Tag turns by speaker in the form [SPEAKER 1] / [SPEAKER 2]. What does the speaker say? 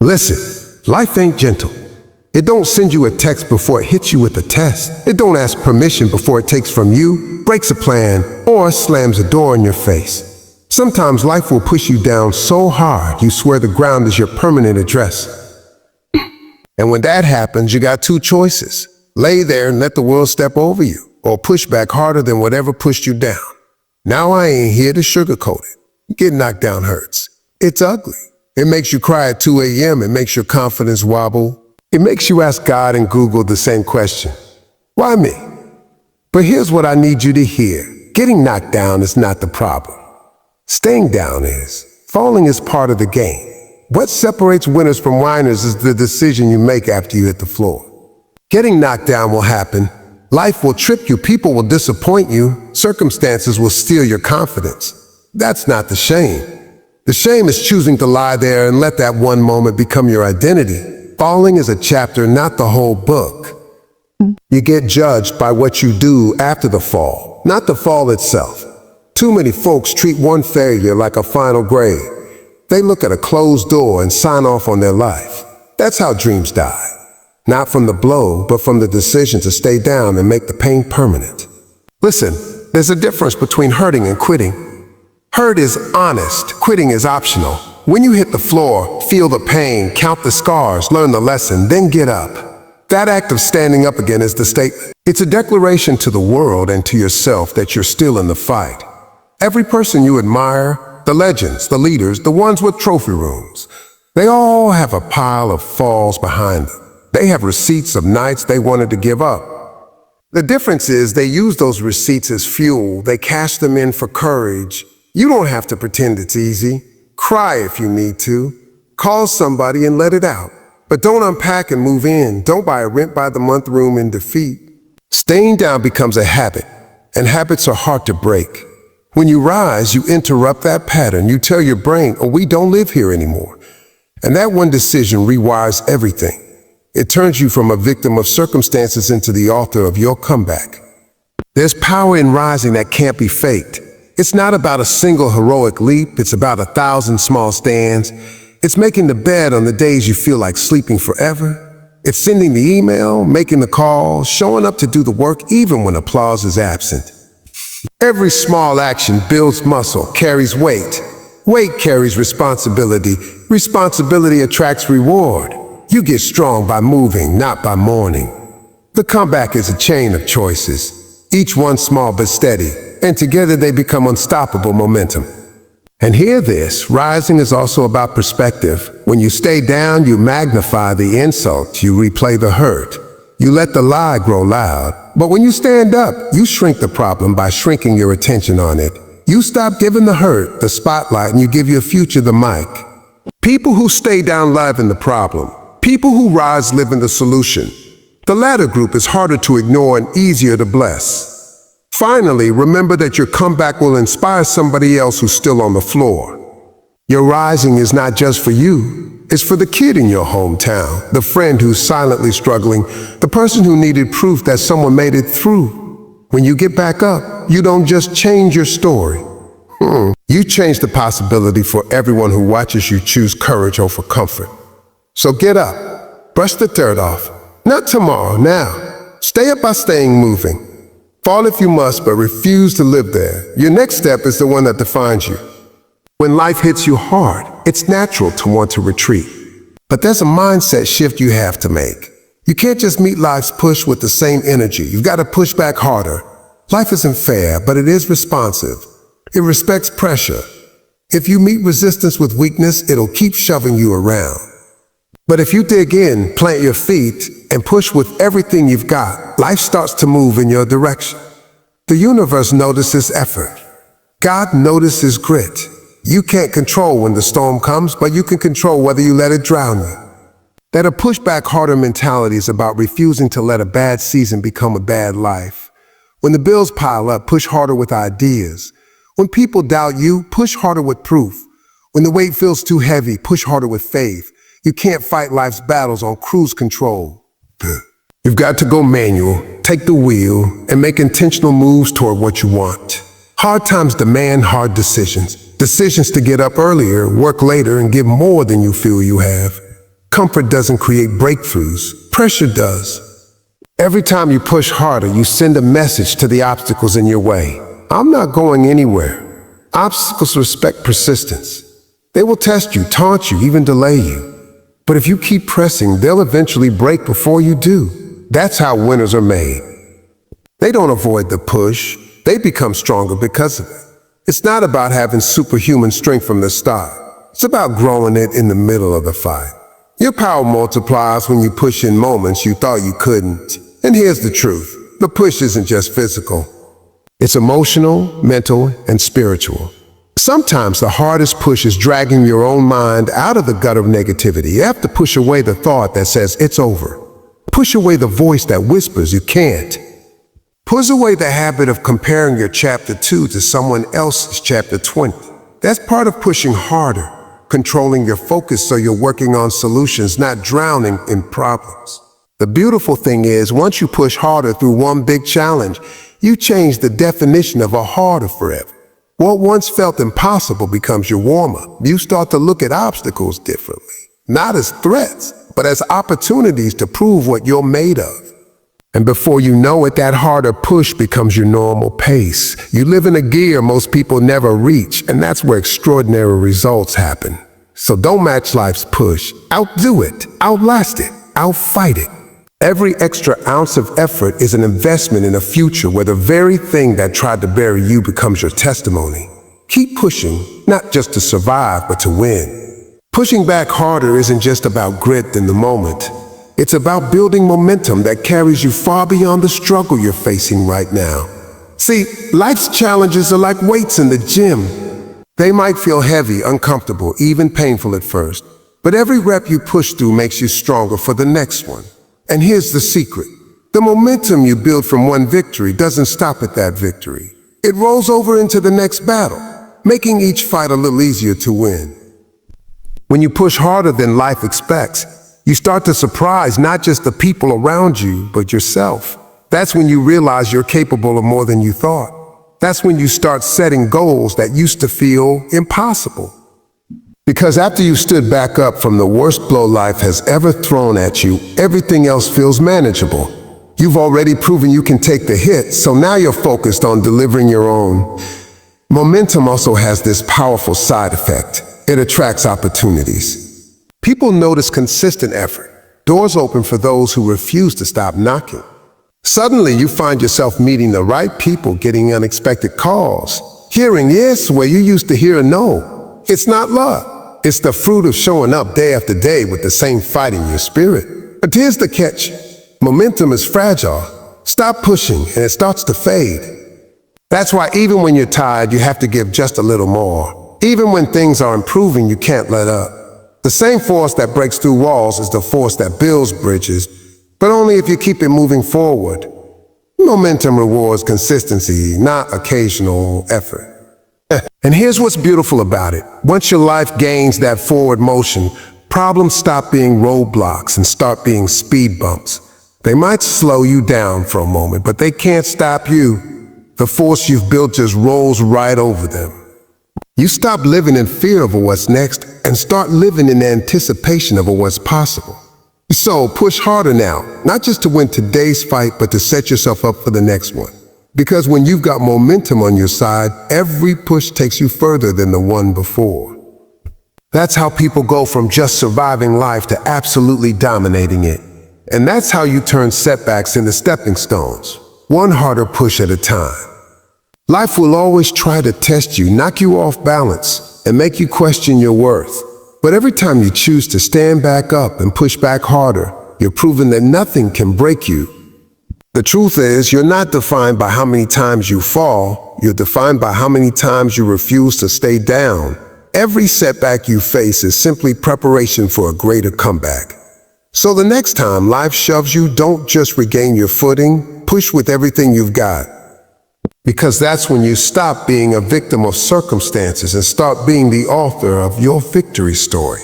[SPEAKER 1] Listen, life ain't gentle. It don't send you a text before it hits you with a test. It don't ask permission before it takes from you, breaks a plan, or slams a door in your face. Sometimes life will push you down so hard you swear the ground is your permanent address. And when that happens, you got two choices. Lay there and let the world step over you, or push back harder than whatever pushed you down. Now I ain't here to sugarcoat it. Getting knocked down hurts. It's ugly. It makes you cry at 2 a.m. It makes your confidence wobble. It makes you ask God and Google the same question. Why me? But here's what I need you to hear. Getting knocked down is not the problem. Staying down is. Falling is part of the game. What separates winners from whiners is the decision you make after you hit the floor. Getting knocked down will happen. Life will trip you. People will disappoint you. Circumstances will steal your confidence. That's not the shame. The shame is choosing to lie there and let that one moment become your identity. Falling is a chapter, not the whole book. You get judged by what you do after the fall, not the fall itself. Too many folks treat one failure like a final grade. They look at a closed door and sign off on their life. That's how dreams die. Not from the blow, but from the decision to stay down and make the pain permanent. Listen, there's a difference between hurting and quitting. Hurt is honest, quitting is optional. When you hit the floor, feel the pain, count the scars, learn the lesson, then get up. That act of standing up again is the statement. It's a declaration to the world and to yourself that you're still in the fight. Every person you admire, the legends, the leaders, the ones with trophy rooms, they all have a pile of falls behind them. They have receipts of nights they wanted to give up. The difference is they use those receipts as fuel. They cash them in for courage. You don't have to pretend it's easy. Cry if you need to. Call somebody and let it out. But don't unpack and move in. Don't buy a rent-by-the-month room in defeat. Staying down becomes a habit, and habits are hard to break. When you rise, you interrupt that pattern. You tell your brain, oh, we don't live here anymore. And that one decision rewires everything. It turns you from a victim of circumstances into the author of your comeback. There's power in rising that can't be faked. It's not about a single heroic leap. It's about 1,000 small stands. It's making the bed on the days you feel like sleeping forever. It's sending the email, making the call, showing up to do the work even when applause is absent. Every small action builds muscle, carries weight. Weight carries responsibility. Responsibility attracts reward. You get strong by moving, not by mourning. The comeback is a chain of choices, each one small but steady, and together they become unstoppable momentum. And hear this, rising is also about perspective. When you stay down, you magnify the insult, you replay the hurt. You let the lie grow loud. But when you stand up, you shrink the problem by shrinking your attention on it. You stop giving the hurt the spotlight and you give your future the mic. People who stay down live in the problem. People who rise live in the solution. The latter group is harder to ignore and easier to bless. Finally, remember that your comeback will inspire somebody else who's still on the floor. Your rising is not just for you. It's for the kid in your hometown, the friend who's silently struggling, the person who needed proof that someone made it through. When you get back up, you don't just change your story. You change the possibility for everyone who watches you choose courage over comfort. So get up, brush the dirt off. Not tomorrow, now. Stay up by staying moving. Fall if you must, but refuse to live there. Your next step is the one that defines you. When life hits you hard, it's natural to want to retreat. But there's a mindset shift you have to make. You can't just meet life's push with the same energy. You've got to push back harder. Life isn't fair, but it is responsive. It respects pressure. If you meet resistance with weakness, it'll keep shoving you around. But if you dig in, plant your feet, and push with everything you've got, life starts to move in your direction. The universe notices effort. God notices grit. You can't control when the storm comes, but you can control whether you let it drown you. That a push back harder mentality is about refusing to let a bad season become a bad life. When the bills pile up, push harder with ideas. When people doubt you, push harder with proof. When the weight feels too heavy, push harder with faith. You can't fight life's battles on cruise control. You've got to go manual, take the wheel, and make intentional moves toward what you want. Hard times demand hard decisions. Decisions to get up earlier, work later, and give more than you feel you have. comfort doesn't create breakthroughs, pressure does. Every time you push harder, you send a message to the obstacles in your way. I'm not going anywhere. Obstacles respect persistence. They will test you, taunt you, even delay you. But if you keep pressing, they'll eventually break before you do. That's how winners are made. They don't avoid the push. They become stronger because of it. It's not about having superhuman strength from the start. It's about growing it in the middle of the fight. Your power multiplies when you push in moments you thought you couldn't. And here's the truth. The push isn't just physical. It's emotional, mental, and spiritual. Sometimes the hardest push is dragging your own mind out of the gut of negativity. You have to push away the thought that says it's over. Push away the voice that whispers you can't. Push away the habit of comparing your chapter 2 to someone else's chapter 20. That's part of pushing harder, controlling your focus so you're working on solutions, not drowning in problems. The beautiful thing is, once you push harder through one big challenge, you change the definition of a harder forever. What once felt impossible becomes your warm-up. You start to look at obstacles differently, not as threats, but as opportunities to prove what you're made of. And before you know it, that harder push becomes your normal pace. You live in a gear most people never reach, and that's where extraordinary results happen. So don't match life's push. Outdo it, outlast it, outfight it. Every extra ounce of effort is an investment in a future where the very thing that tried to bury you becomes your testimony. Keep pushing, not just to survive, but to win. Pushing back harder isn't just about grit in the moment. It's about building momentum that carries you far beyond the struggle you're facing right now. See, life's challenges are like weights in the gym. They might feel heavy, uncomfortable, even painful at first, but every rep you push through makes you stronger for the next one. And here's the secret. The momentum you build from one victory doesn't stop at that victory. It rolls over into the next battle, making each fight a little easier to win. When you push harder than life expects, you start to surprise not just the people around you, but yourself. That's when you realize you're capable of more than you thought. That's when you start setting goals that used to feel impossible. Because after you stood back up from the worst blow life has ever thrown at you, everything else feels manageable. You've already proven you can take the hit, so now you're focused on delivering your own. Momentum also has this powerful side effect. It attracts opportunities. People notice consistent effort. Doors open for those who refuse to stop knocking. Suddenly, you find yourself meeting the right people, getting unexpected calls, hearing yes where you used to hear a no. It's not luck. It's the fruit of showing up day after day with the same fight in your spirit. But here's the catch. Momentum is fragile. Stop pushing and it starts to fade. That's why even when you're tired, you have to give just a little more. Even when things are improving, you can't let up. The same force that breaks through walls is the force that builds bridges, but only if you keep it moving forward. Momentum rewards consistency, not occasional effort. And here's what's beautiful about it. Once your life gains that forward motion, problems stop being roadblocks and start being speed bumps. They might slow you down for a moment, but they can't stop you. The force you've built just rolls right over them. You stop living in fear of what's next and start living in anticipation of what's possible. So push harder now, not just to win today's fight, but to set yourself up for the next one. Because when you've got momentum on your side, every push takes you further than the one before. That's how people go from just surviving life to absolutely dominating it. And that's how you turn setbacks into stepping stones, one harder push at a time. Life will always try to test you, knock you off balance, and make you question your worth. But every time you choose to stand back up and push back harder, you're proving that nothing can break you. The truth is, you're not defined by how many times you fall, you're defined by how many times you refuse to stay down. Every setback you face is simply preparation for a greater comeback. So the next time life shoves you, don't just regain your footing, push with everything you've got. Because that's when you stop being a victim of circumstances and start being the author of your victory story.